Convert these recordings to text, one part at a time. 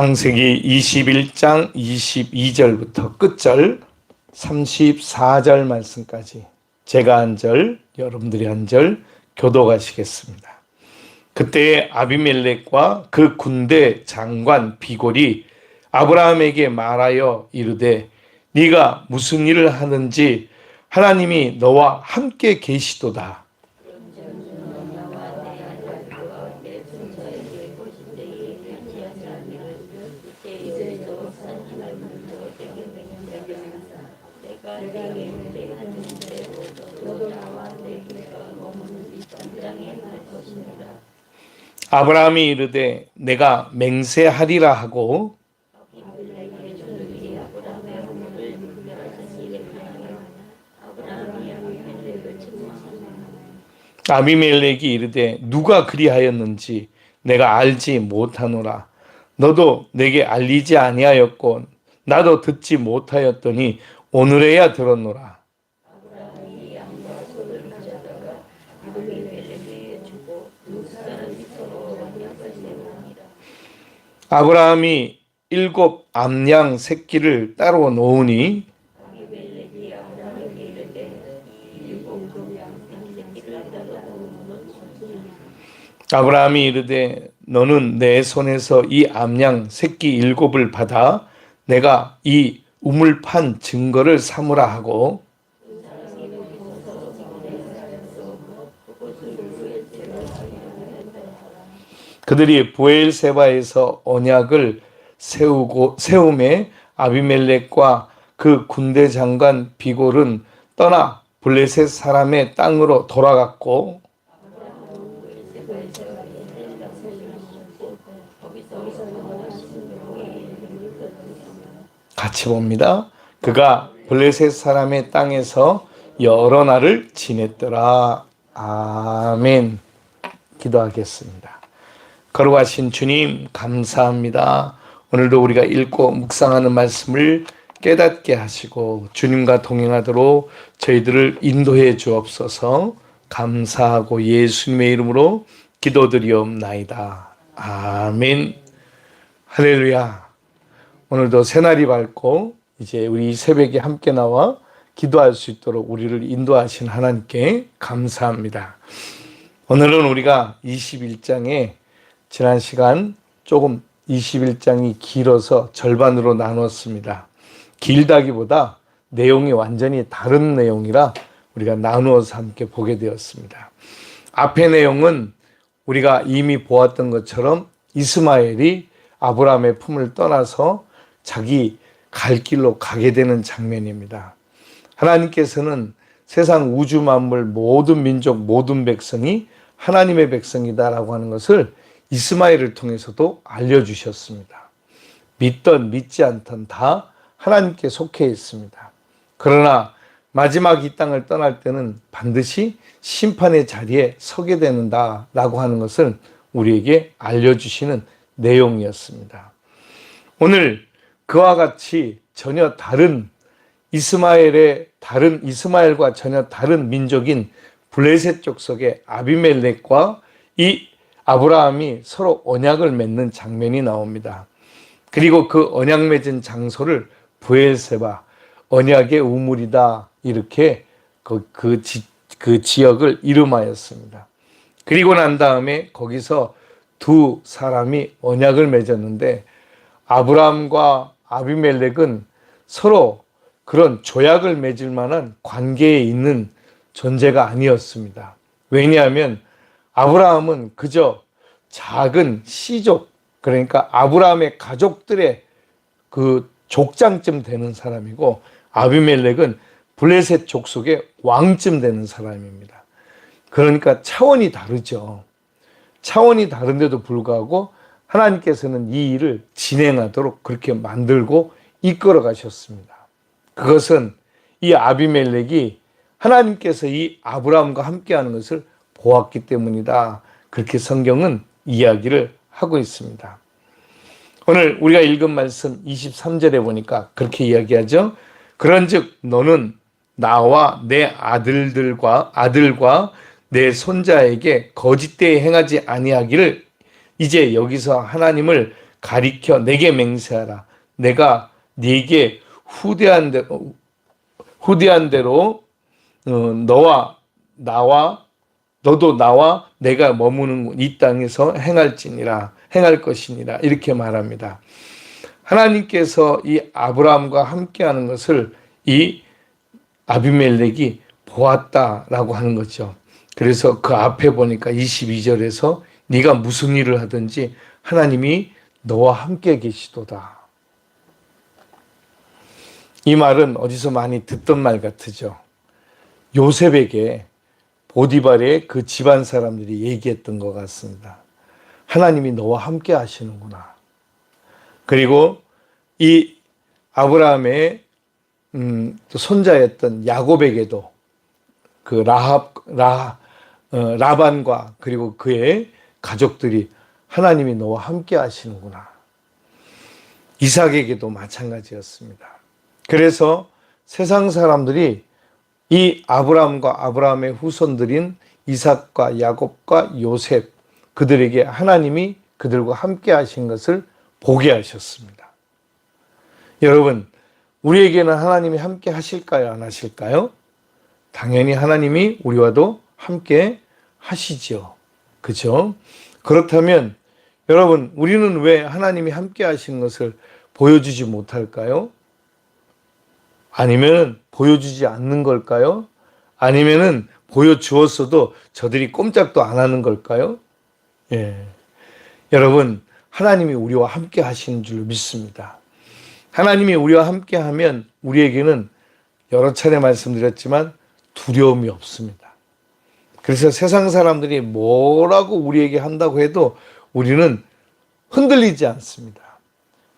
창세기 21장 22절부터 끝절 34절 말씀까지 제가 한 절, 여러분들이 한 절 교독하시겠습니다. 그때 아비멜렉과 그 군대 장관 비골이 아브라함에게 말하여 이르되 네가 무슨 일을 하는지 하나님이 너와 함께 계시도다. 아브라함이 이르되 내가 맹세하리라 하고 아비멜렉이 이르되 누가 그리하였는지 내가 알지 못하노라. 너도 내게 알리지 아니하였고 나도 듣지 못하였더니 오늘에야 들었노라. 아브라함이 7 암양 새끼를 따로 놓으니 아브라함이 이르되 너는 내 손에서 이 암양 새끼 7을 받아 내가 이 우물판 증거를 삼으라 하고 그들이 브엘세바에서 언약을 세움에 아비멜렉과 그 군대 장관 비골은 떠나 블레셋 사람의 땅으로 돌아갔고 같이 봅니다. 그가 블레셋 사람의 땅에서 여러 날을 지냈더라. 아멘. 기도하겠습니다. 거룩하신 주님 감사합니다. 오늘도 우리가 읽고 묵상하는 말씀을 깨닫게 하시고 주님과 동행하도록 저희들을 인도해 주옵소서. 감사하고 예수님의 이름으로 기도드리옵나이다. 아멘. 할렐루야. 오늘도 새날이 밝고 이제 우리 새벽에 함께 나와 기도할 수 있도록 우리를 인도하신 하나님께 감사합니다. 오늘은 우리가 21장에 지난 시간 조금 21장이 길어서 절반으로 나누었습니다. 길다기보다 내용이 완전히 다른 내용이라 우리가 나누어서 함께 보게 되었습니다. 앞의 내용은 우리가 이미 보았던 것처럼 이스마엘이 아브라함의 품을 떠나서 자기 갈 길로 가게 되는 장면입니다. 하나님께서는 세상 우주 만물 모든 민족 모든 백성이 하나님의 백성이다라고 하는 것을 이스마엘을 통해서도 알려주셨습니다. 믿던 믿지 않던 다 하나님께 속해 있습니다. 그러나 마지막 이 땅을 떠날 때는 반드시 심판의 자리에 서게 되는다라고 하는 것을 우리에게 알려주시는 내용이었습니다. 오늘 그와 같이 전혀 다른 이스마엘과 전혀 다른 민족인 블레셋 족속의 아비멜렉과 이 아브라함이 서로 언약을 맺는 장면이 나옵니다. 그리고 그 언약 맺은 장소를 브엘세바, 언약의 우물이다 이렇게 그 지역을 이름하였습니다. 그리고 난 다음에 거기서 두 사람이 언약을 맺었는데 아브라함과 아비멜렉은 서로 그런 조약을 맺을 만한 관계에 있는 존재가 아니었습니다. 왜냐하면 아브라함은 그저 작은 씨족, 그러니까 아브라함의 가족들의 그 족장쯤 되는 사람이고 아비멜렉은 블레셋 족속의 왕쯤 되는 사람입니다. 그러니까 차원이 다르죠. 차원이 다른데도 불구하고 하나님께서는 이 일을 진행하도록 그렇게 만들고 이끌어 가셨습니다. 그것은 이 아비멜렉이 하나님께서 이 아브라함과 함께하는 것을 보았기 때문이다. 그렇게 성경은 이야기를 하고 있습니다. 오늘 우리가 읽은 말씀 23절에 보니까 그렇게 이야기하죠. 그런즉 너는 나와 내 아들과 내 손자에게 거짓되이 행하지 아니하기를 이제 여기서 하나님을 가리켜 내게 맹세하라. 내가 네게 후대한 대로 너도 나와 내가 머무는 이 땅에서 행할 것이니라. 이렇게 말합니다. 하나님께서 이 아브라함과 함께하는 것을 이 아비멜렉이 보았다라고 하는 거죠. 그래서 그 앞에 보니까 22절에서 네가 무슨 일을 하든지 하나님이 너와 함께 계시도다. 이 말은 어디서 많이 듣던 말 같으죠. 요셉에게 보디발의 그 집안 사람들이 얘기했던 것 같습니다. 하나님이 너와 함께 하시는구나. 그리고 이 아브라함의 또 손자였던 야곱에게도 그 라반과 그리고 그의 가족들이 하나님이 너와 함께 하시는구나. 이삭에게도 마찬가지였습니다. 그래서 세상 사람들이 이 아브라함과 아브라함의 후손들인 이삭과 야곱과 요셉, 그들에게 하나님이 그들과 함께 하신 것을 보게 하셨습니다. 여러분, 우리에게는 하나님이 함께 하실까요? 안 하실까요? 당연히 하나님이 우리와도 함께 하시죠. 그렇죠? 그렇다면 여러분, 우리는 왜 하나님이 함께 하시는 것을 보여주지 못할까요? 아니면 보여주지 않는 걸까요? 아니면은 보여주었어도 저들이 꼼짝도 안 하는 걸까요? 예. 여러분, 하나님이 우리와 함께 하시는 줄 믿습니다. 하나님이 우리와 함께 하면 우리에게는 여러 차례 말씀드렸지만 두려움이 없습니다. 그래서 세상 사람들이 뭐라고 우리에게 한다고 해도 우리는 흔들리지 않습니다.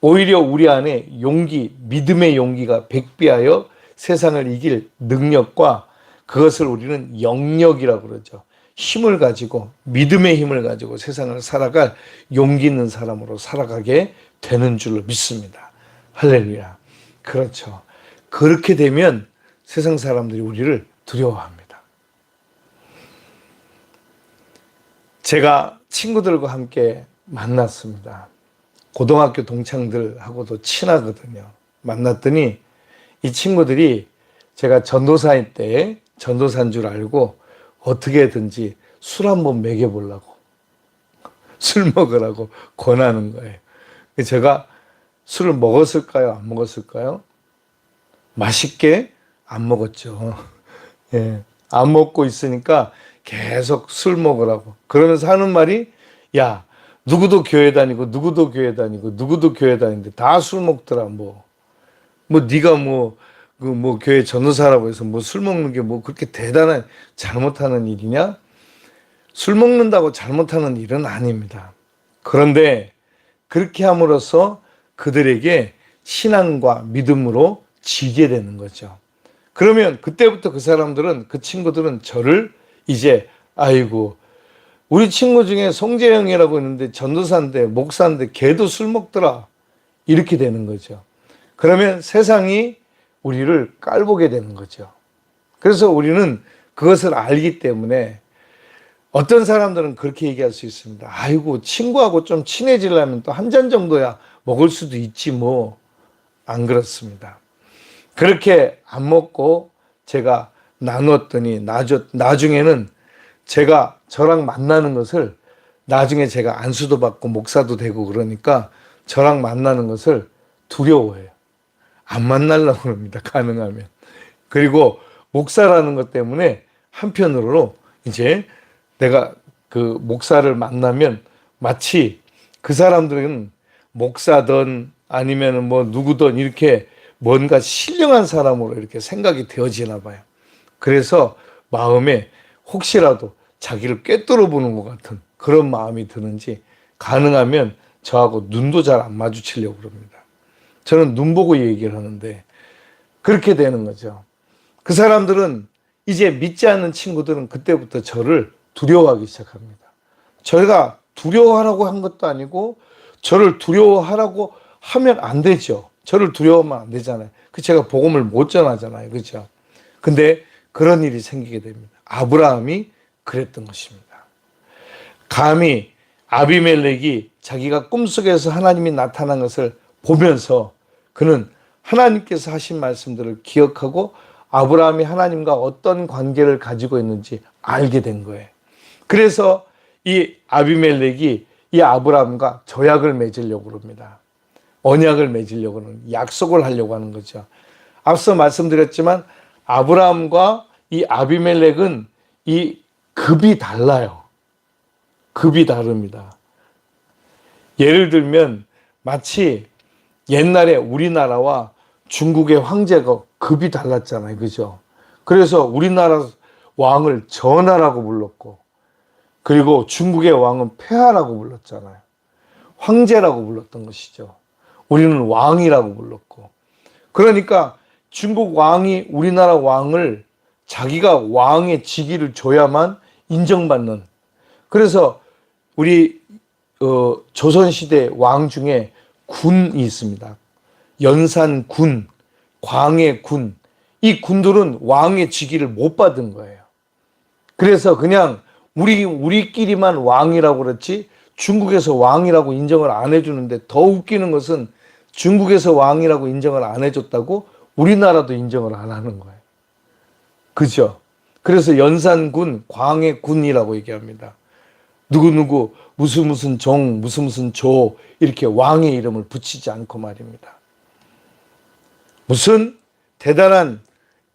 오히려 우리 안에 용기, 믿음의 용기가 백비하여 세상을 이길 능력과 그것을 우리는 영력이라고 그러죠. 힘을 가지고, 믿음의 힘을 가지고 세상을 살아갈 용기 있는 사람으로 살아가게 되는 줄로 믿습니다. 할렐루야. 그렇죠. 그렇게 되면 세상 사람들이 우리를 두려워합니다. 제가 친구들과 함께 만났습니다. 고등학교 동창들하고도 친하거든요. 만났더니 이 친구들이 제가 전도사인 때 전도사인 줄 알고 어떻게든지 술 한번 먹여보려고, 술 먹으라고 권하는 거예요. 제가 술을 먹었을까요? 안 먹었을까요? 맛있게 안 먹었죠. 예, 안 먹고 있으니까 계속 술 먹으라고. 그러면서 하는 말이, 야, 누구도 교회 다니고 누구도 교회 다니고 누구도 교회 다니는데 다 술 먹더라. 네가 교회 전도사라고 해서 술 먹는 게 그렇게 대단한 잘못하는 일이냐? 술 먹는다고 잘못하는 일은 아닙니다. 그런데 그렇게 함으로써 그들에게 신앙과 믿음으로 지게 되는 거죠. 그러면 그때부터 그 친구들은 저를 이제, 아이고, 우리 친구 중에 송재영이라고 있는데 전도사인데 목사인데 걔도 술 먹더라. 이렇게 되는 거죠. 그러면 세상이 우리를 깔보게 되는 거죠. 그래서 우리는 그것을 알기 때문에 어떤 사람들은 그렇게 얘기할 수 있습니다. 아이고, 친구하고 좀 친해지려면 또 한 잔 정도야 먹을 수도 있지 뭐. 안 그렇습니다. 그렇게 안 먹고 제가 나눴더니 나중에는 저랑 만나는 것을, 나중에 제가 안수도 받고 목사도 되고 그러니까 저랑 만나는 것을 두려워해요. 안 만나려고 합니다. 가능하면. 그리고 목사라는 것 때문에 한편으로 이제 내가 그 목사를 만나면 마치 그 사람들은 목사든 아니면 누구든 이렇게 뭔가 신령한 사람으로 이렇게 생각이 되어지나 봐요. 그래서 마음에 혹시라도 자기를 꿰뚫어 보는 것 같은 그런 마음이 드는지 가능하면 저하고 눈도 잘 안 마주치려고 그럽니다. 저는 눈 보고 얘기를 하는데 그렇게 되는 거죠. 그 사람들은 이제 믿지 않는 친구들은 그때부터 저를 두려워하기 시작합니다. 저희가 두려워하라고 한 것도 아니고 저를 두려워하라고 하면 안 되죠. 저를 두려워하면 안 되잖아요. 제가 복음을 못 전하잖아요. 그렇죠? 근데 그런 일이 생기게 됩니다. 아브라함이 그랬던 것입니다. 감히 아비멜렉이 자기가 꿈속에서 하나님이 나타난 것을 보면서 그는 하나님께서 하신 말씀들을 기억하고 아브라함이 하나님과 어떤 관계를 가지고 있는지 알게 된 거예요. 그래서 이 아비멜렉이 이 아브라함과 조약을 맺으려고 합니다. 언약을 맺으려고 하는, 약속을 하려고 하는 거죠. 앞서 말씀드렸지만 아브라함과 이 아비멜렉은 이 급이 달라요. 급이 다릅니다. 예를 들면 마치 옛날에 우리나라와 중국의 황제가 급이 달랐잖아요. 그죠? 그래서 우리나라 왕을 전하라고 불렀고, 그리고 중국의 왕은 폐하라고 불렀잖아요. 황제라고 불렀던 것이죠. 우리는 왕이라고 불렀고. 그러니까 중국 왕이 우리나라 왕을 자기가 왕의 직위를 줘야만 인정받는. 그래서 우리 조선시대 왕 중에 군이 있습니다. 연산군, 광해군. 이 군들은 왕의 직위를 못 받은 거예요. 그래서 그냥 우리끼리만 왕이라고 그랬지 중국에서 왕이라고 인정을 안 해주는데, 더 웃기는 것은 중국에서 왕이라고 인정을 안 해줬다고 우리나라도 인정을 안 하는 거예요. 그죠? 그래서 연산군, 광해군이라고 얘기합니다. 누구누구 무슨 종, 무슨 조 이렇게 왕의 이름을 붙이지 않고 말입니다. 무슨 대단한,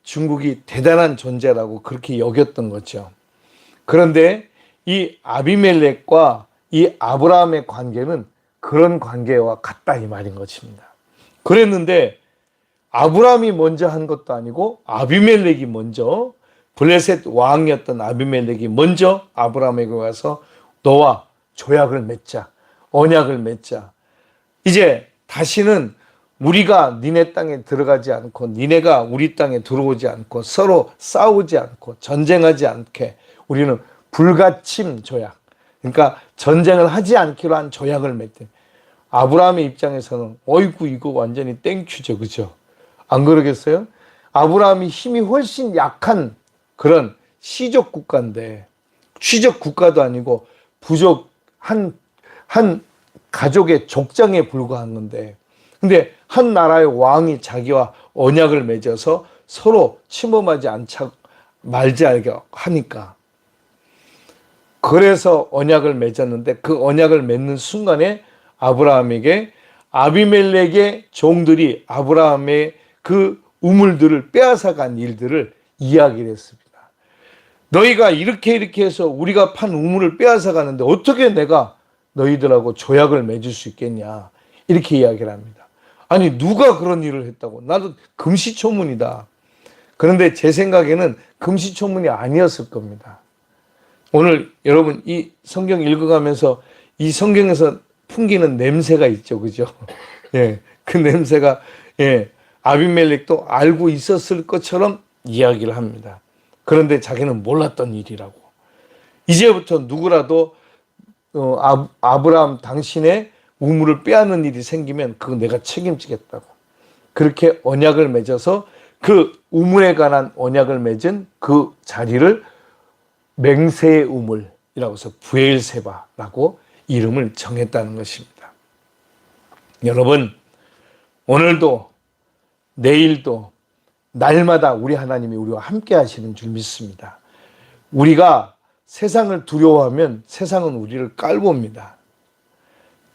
중국이 대단한 존재라고 그렇게 여겼던 거죠. 그런데 이 아비멜렉과 이 아브라함의 관계는 그런 관계와 같다 이 말인 것입니다. 그랬는데 아브라함이 먼저 한 것도 아니고 아비멜렉이 먼저, 블레셋 왕이었던 아비멜렉이 먼저 아브라함에게 와서 너와 조약을 맺자, 언약을 맺자. 이제 다시는 우리가 니네 땅에 들어가지 않고 니네가 우리 땅에 들어오지 않고 서로 싸우지 않고 전쟁하지 않게 우리는 불가침 조약, 그러니까 전쟁을 하지 않기로 한 조약을 맺대. 아브라함의 입장에서는 어이구 이거 완전히 땡큐죠. 그죠? 안 그러겠어요? 아브라함이 힘이 훨씬 약한 그런 시족 국가인데, 시족 국가도 아니고 부족 한 가족의 족장에 불과한 건데, 근데 한 나라의 왕이 자기와 언약을 맺어서 서로 침범하지 말지 않게 하니까, 그래서 언약을 맺었는데 그 언약을 맺는 순간에 아브라함에게 아비멜렉의 종들이 아브라함의 그 우물들을 빼앗아간 일들을 이야기를 했습니다. 너희가 이렇게 해서 우리가 판 우물을 빼앗아가는데 어떻게 내가 너희들하고 조약을 맺을 수 있겠냐, 이렇게 이야기를 합니다. 아니 누가 그런 일을 했다고? 나도 금시초문이다. 그런데 제 생각에는 금시초문이 아니었을 겁니다. 오늘 여러분 이 성경 읽어가면서 이 성경에서 풍기는 냄새가 있죠. 그죠? 예, 그 냄새가, 예, 아비멜렉도 알고 있었을 것처럼 이야기를 합니다. 그런데 자기는 몰랐던 일이라고. 이제부터 누구라도 아브라함 당신의 우물을 빼앗는 일이 생기면 그거 내가 책임지겠다고. 그렇게 언약을 맺어서 그 우물에 관한 언약을 맺은 그 자리를 맹세의 우물이라고 해서 브엘세바라고 이름을 정했다는 것입니다. 여러분, 오늘도 내일도 날마다 우리 하나님이 우리와 함께 하시는 줄 믿습니다. 우리가 세상을 두려워하면 세상은 우리를 깔봅니다.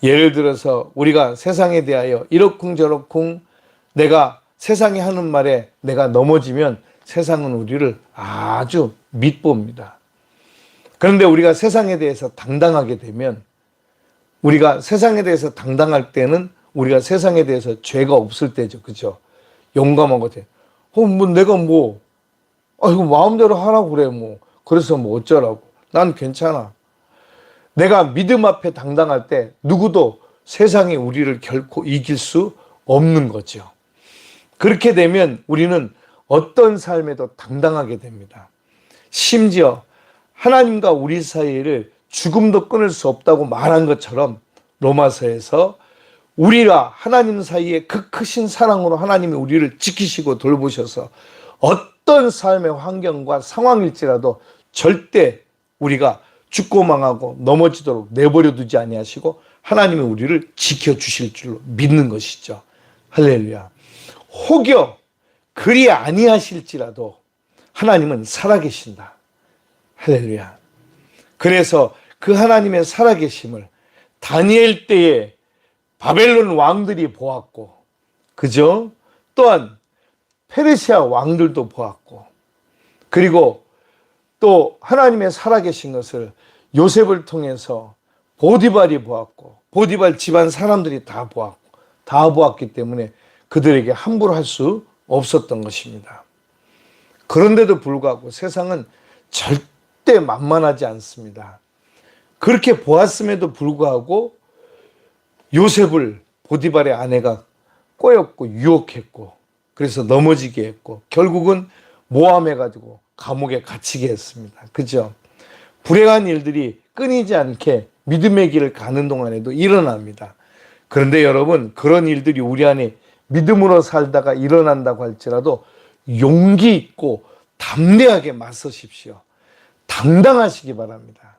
예를 들어서 우리가 세상에 대하여 이러쿵저러쿵 내가 세상이 하는 말에 내가 넘어지면 세상은 우리를 아주 밉봅니다. 그런데 우리가 세상에 대해서 당당하게 되면, 우리가 세상에 대해서 당당할 때는 우리가 세상에 대해서 죄가 없을 때죠. 그죠? 용감하고 돼. 내가 이거 마음대로 하라고 그래. 그래서 어쩌라고. 난 괜찮아. 내가 믿음 앞에 당당할 때 누구도 세상에 우리를 결코 이길 수 없는 거죠. 그렇게 되면 우리는 어떤 삶에도 당당하게 됩니다. 심지어 하나님과 우리 사이를 죽음도 끊을 수 없다고 말한 것처럼 로마서에서 우리와 하나님 사이에 그 크신 사랑으로 하나님이 우리를 지키시고 돌보셔서 어떤 삶의 환경과 상황일지라도 절대 우리가 죽고 망하고 넘어지도록 내버려 두지 아니하시고 하나님이 우리를 지켜주실 줄로 믿는 것이죠. 할렐루야. 혹여 그리 아니하실지라도 하나님은 살아계신다. 할렐루야. 그래서 그 하나님의 살아계심을 다니엘 때에 바벨론 왕들이 보았고, 그죠? 또한 페르시아 왕들도 보았고, 그리고 또 하나님의 살아계신 것을 요셉을 통해서 보디발이 보았고, 보디발 집안 사람들이 다 보았기 때문에 그들에게 함부로 할 수 없었던 것입니다. 그런데도 불구하고 세상은 절대 만만하지 않습니다. 그렇게 보았음에도 불구하고 요셉을 보디발의 아내가 꼬였고 유혹했고, 그래서 넘어지게 했고, 결국은 모함해가지고 감옥에 갇히게 했습니다. 그죠? 불행한 일들이 끊이지 않게 믿음의 길을 가는 동안에도 일어납니다. 그런데 여러분, 그런 일들이 우리 안에 믿음으로 살다가 일어난다고 할지라도 용기 있고 담대하게 맞서십시오. 당당하시기 바랍니다.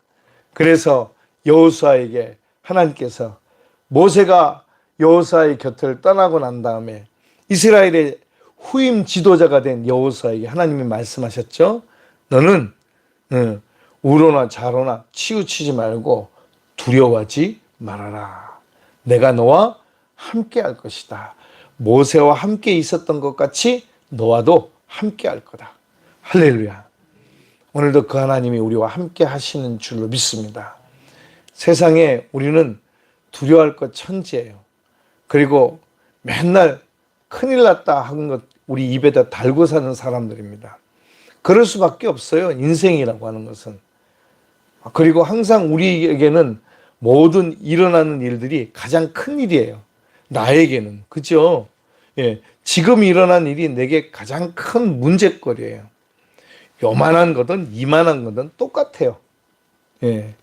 그래서 여호수아에게 하나님께서, 모세가 여호수아의 곁을 떠나고 난 다음에 이스라엘의 후임 지도자가 된 여호수아에게 하나님이 말씀하셨죠. 너는 우로나 좌로나 치우치지 말고 두려워하지 말아라. 내가 너와 함께 할 것이다. 모세와 함께 있었던 것 같이 너와도 함께 할 거다. 할렐루야. 오늘도 그 하나님이 우리와 함께 하시는 줄로 믿습니다. 세상에 우리는 두려워할 것 천지예요. 그리고 맨날 큰일 났다 하는 것 우리 입에다 달고 사는 사람들입니다. 그럴 수밖에 없어요. 인생이라고 하는 것은. 그리고 항상 우리에게는 모든 일어나는 일들이 가장 큰 일이에요. 나에게는. 그죠? 예. 지금 일어난 일이 내게 가장 큰 문제거리예요. 요만한 거든 이만한 거든 똑같아요. 예.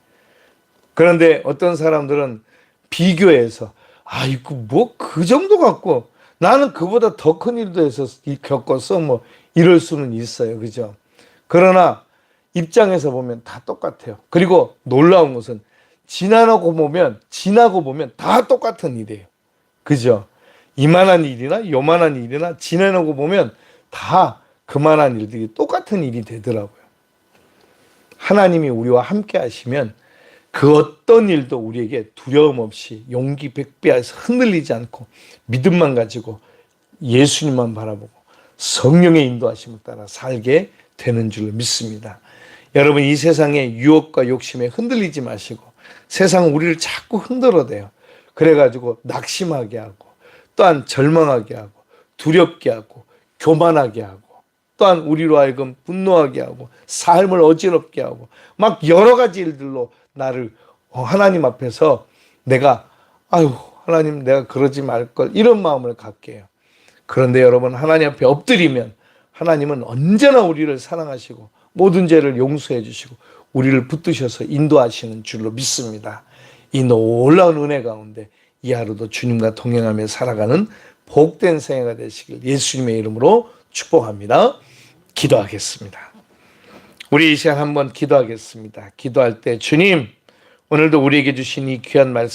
그런데 어떤 사람들은 비교해서, 이거 뭐 그 정도 갖고 나는 그보다 더 큰 일도 해서 겪었어. 뭐 이럴 수는 있어요. 그죠? 그러나 입장에서 보면 다 똑같아요. 그리고 놀라운 것은 지나고 보면 다 똑같은 일이에요. 그죠? 이만한 일이나 요만한 일이나 지나고 보면 다 그만한 일들이 똑같은 일이 되더라고요. 하나님이 우리와 함께 하시면 그 어떤 일도 우리에게 두려움 없이 용기 백배해서 흔들리지 않고 믿음만 가지고 예수님만 바라보고 성령의 인도하심을 따라 살게 되는 줄로 믿습니다. 여러분, 이 세상의 유혹과 욕심에 흔들리지 마시고, 세상은 우리를 자꾸 흔들어대요. 그래가지고 낙심하게 하고, 또한 절망하게 하고, 두렵게 하고, 교만하게 하고, 또한 우리로 하여금 분노하게 하고, 삶을 어지럽게 하고, 막 여러 가지 일들로 나를 하나님 앞에서 내가 하나님 내가 그러지 말걸, 이런 마음을 갖게 해요. 그런데 여러분, 하나님 앞에 엎드리면 하나님은 언제나 우리를 사랑하시고 모든 죄를 용서해 주시고 우리를 붙드셔서 인도하시는 줄로 믿습니다. 이 놀라운 은혜 가운데 이 하루도 주님과 동행하며 살아가는 복된 생애가 되시길 예수님의 이름으로 축복합니다. 기도하겠습니다. 우리 이 시간 한번 기도하겠습니다. 기도할 때, 주님, 오늘도 우리에게 주신 이 귀한 말씀